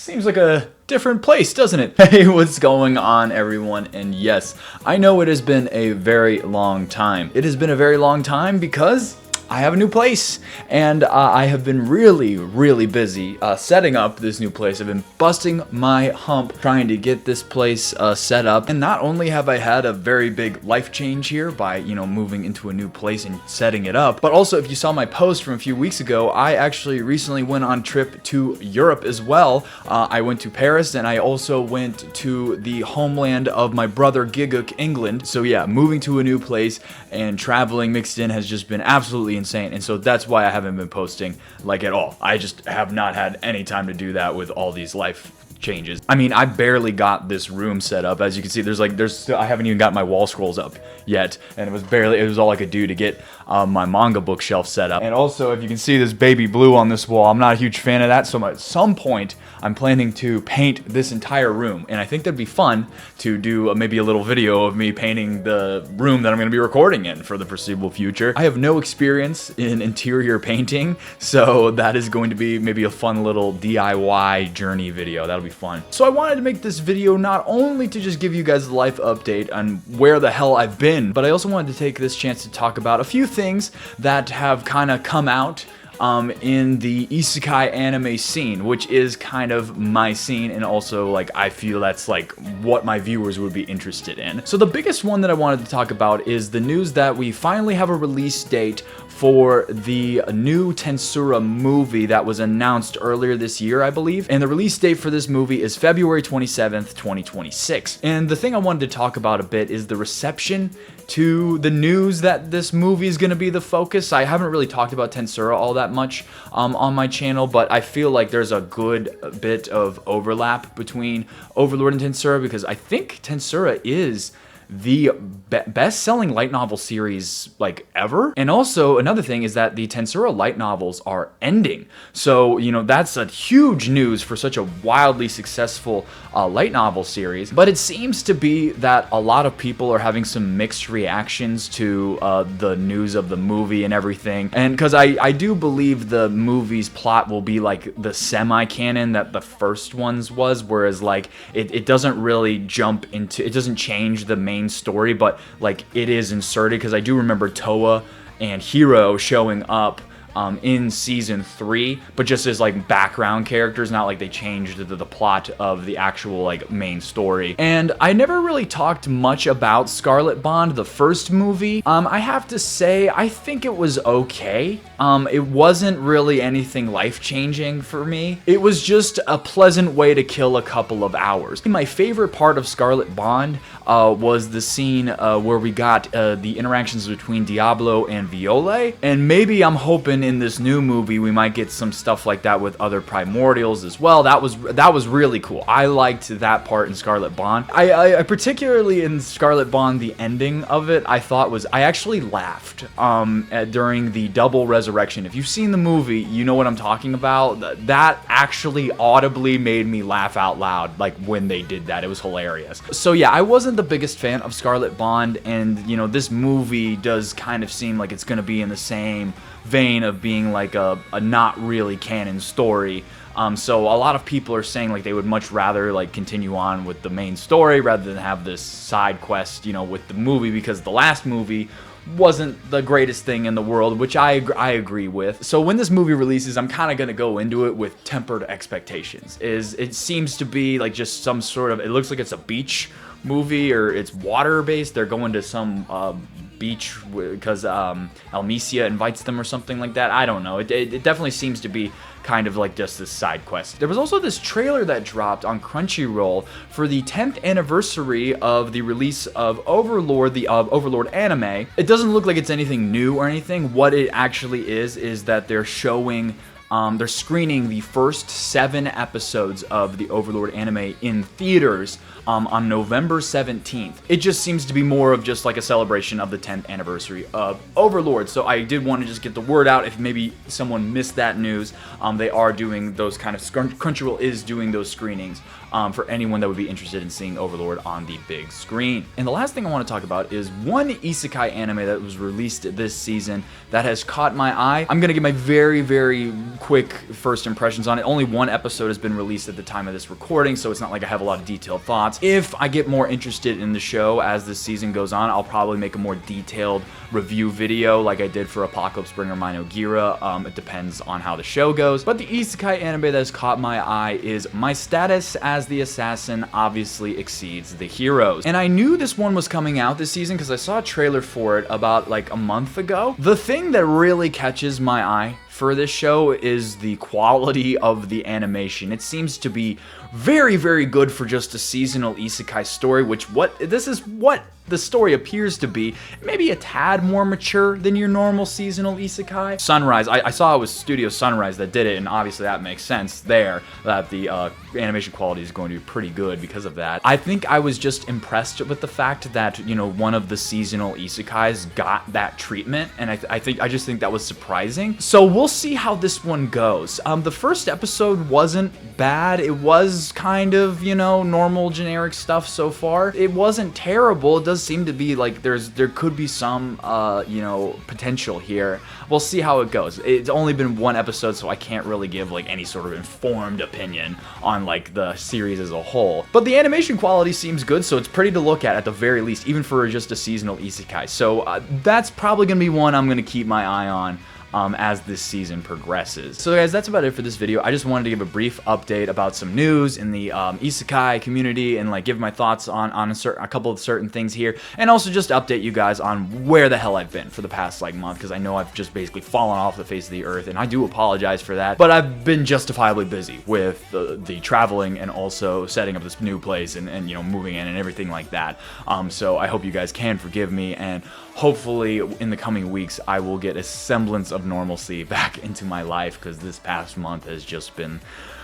Seems like a different place, doesn't it? Hey, what's going on, everyone? And yes, I know it has been a very long time. It has been a very long time because I have a new place, and I have been really busy setting up this new place. I've been busting my hump trying to get this place set up, and not only have I had a very big life change here by, moving into a new place and setting it up, but also if you saw my post from a few weeks ago, I actually recently went on a trip to Europe as well. I went to Paris, and I also went to the homeland of my brother Giguk, England. So yeah, moving to a new place and traveling mixed in has just been absolutely insane, and so that's why I haven't been posting like at all. I just have not had any time to do that with all these life changes. I mean, I barely got this room set up. As you can see, I haven't even got my wall scrolls up yet, and it was all I could do to get my manga bookshelf set up. And also, if you can see this baby blue on this wall, I'm not a huge fan of that, so at some point I'm planning to paint this entire room, and I think that'd be fun to do maybe a little video of me painting the room that I'm going to be recording in for the foreseeable future. I have no experience in interior painting, so that is going to be maybe a fun little DIY journey video. That'll be fun. So I wanted to make this video not only to just give you guys a life update on where the hell I've been, but I also wanted to take this chance to talk about a few things that have kind of come out in the Isekai anime scene, which is kind of my scene, and also like I feel that's like what my viewers would be interested in. So the biggest one that I wanted to talk about is the news that we finally have a release date for the new Tensura movie that was announced earlier this year, I believe. And the release date for this movie is February 27th, 2026. And the thing I wanted to talk about a bit is the reception to the news that this movie is going to be the focus. I haven't really talked about Tensura all that much on my channel, but I feel like there's a good bit of overlap between Overlord and Tensura, because I think Tensura is the best-selling light novel series like ever. And also another thing is that the Tensura light novels are ending, so that's a huge news for such a wildly successful light novel series. But it seems to be that a lot of people are having some mixed reactions to the news of the movie and everything, and because I do believe the movie's plot will be like the semi-canon that the first ones was, whereas like it doesn't really it doesn't change the main story, but like it is inserted, because I do remember Toa and Hiro showing up in season 3, but just as like background characters, not like they changed the plot of the actual like main story. And I never really talked much about Scarlet Bond, the first movie. I have to say, I think it was okay. It wasn't really anything life-changing for me. It was just a pleasant way to kill a couple of hours. My favorite part of Scarlet Bond was the scene where we got the interactions between Diablo and Viola, and maybe I'm hoping in this new movie we might get some stuff like that with other primordials as well. That was really cool. I liked that part in Scarlet Bond. I particularly in Scarlet Bond, the ending of it, I actually laughed during the double resurrection. If you've seen the movie, you know what I'm talking about. That actually audibly made me laugh out loud, like when they did that. It was hilarious. So yeah, I wasn't the biggest fan of Scarlet Bond, and this movie does kind of seem like it's gonna be in the same vein of being like a not really canon story. So a lot of people are saying like they would much rather like continue on with the main story rather than have this side quest, with the movie, because the last movie wasn't the greatest thing in the world, which I agree with. So when this movie releases, I'm kind of going to go into it with tempered expectations. It seems to be like just some sort of, it looks like it's a beach movie, or it's water based. They're going to some beach because Almesia invites them or something like that. I don't know. It definitely seems to be kind of like just this side quest. There was also this trailer that dropped on Crunchyroll for the 10th anniversary of the release of Overlord, the Overlord anime. It doesn't look like it's anything new or anything. What it actually is that they're showing they're screening the first 7 episodes of the Overlord anime in theaters on November 17th. It just seems to be more of just like a celebration of the 10th anniversary of Overlord. So I did want to just get the word out if maybe someone missed that news. They are doing those kind of, Crunchyroll is doing those screenings for anyone that would be interested in seeing Overlord on the big screen. And the last thing I want to talk about is one Isekai anime that was released this season that has caught my eye. I'm going to give my very quick first impressions on it. Only one episode has been released at the time of this recording, so it's not like I have a lot of detailed thoughts. If I get more interested in the show as this season goes on, I'll probably make a more detailed review video like I did for Apocalypse Bringer Mino Gira. It depends on how the show goes. But the isekai anime that has caught my eye is My Status as the Assassin obviously exceeds the heroes. And I knew this one was coming out this season because I saw a trailer for it about like a month ago. The thing that really catches my eye for this show is the quality of the animation. It seems to be very, very good for just a seasonal isekai story, which this is what the story appears to be. Maybe a tad more mature than your normal seasonal isekai. Sunrise, I saw it was Studio Sunrise that did it, and obviously that makes sense there, that the animation quality is going to be pretty good because of that. I think I was just impressed with the fact that, you know, one of the seasonal isekais got that treatment, and I just think that was surprising. So we'll see how this one goes. The first episode wasn't bad. It was kind of, you know, normal generic stuff so far. It wasn't terrible. It does seem to be like there could be some you know, potential here. We'll see how it goes. It's only been one episode, so I can't really give like any sort of informed opinion on like the series as a whole. But the animation quality seems good, so it's pretty to look at the very least, even for just a seasonal isekai. So that's probably gonna be one I'm gonna keep my eye on as this season progresses. So guys, that's about it for this video. I just wanted to give a brief update about some news in the isekai community and like give my thoughts on a couple of certain things here, and also just update you guys on where the hell I've been for the past like month, because I know I've just basically fallen off the face of the earth, and I do apologize for that, but I've been justifiably busy with the traveling and also setting up this new place and you know, moving in and everything like that. So I hope you guys can forgive me, and hopefully in the coming weeks I will get a semblance of normalcy back into my life, because this past month has just been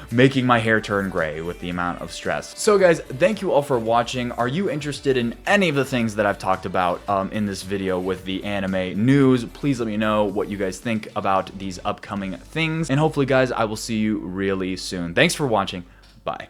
making my hair turn gray with the amount of stress. So guys, thank you all for watching. Are you interested in any of the things that I've talked about in this video with the anime news? Please let me know what you guys think about these upcoming things, and hopefully guys, I will see you really soon. Thanks for watching. Bye.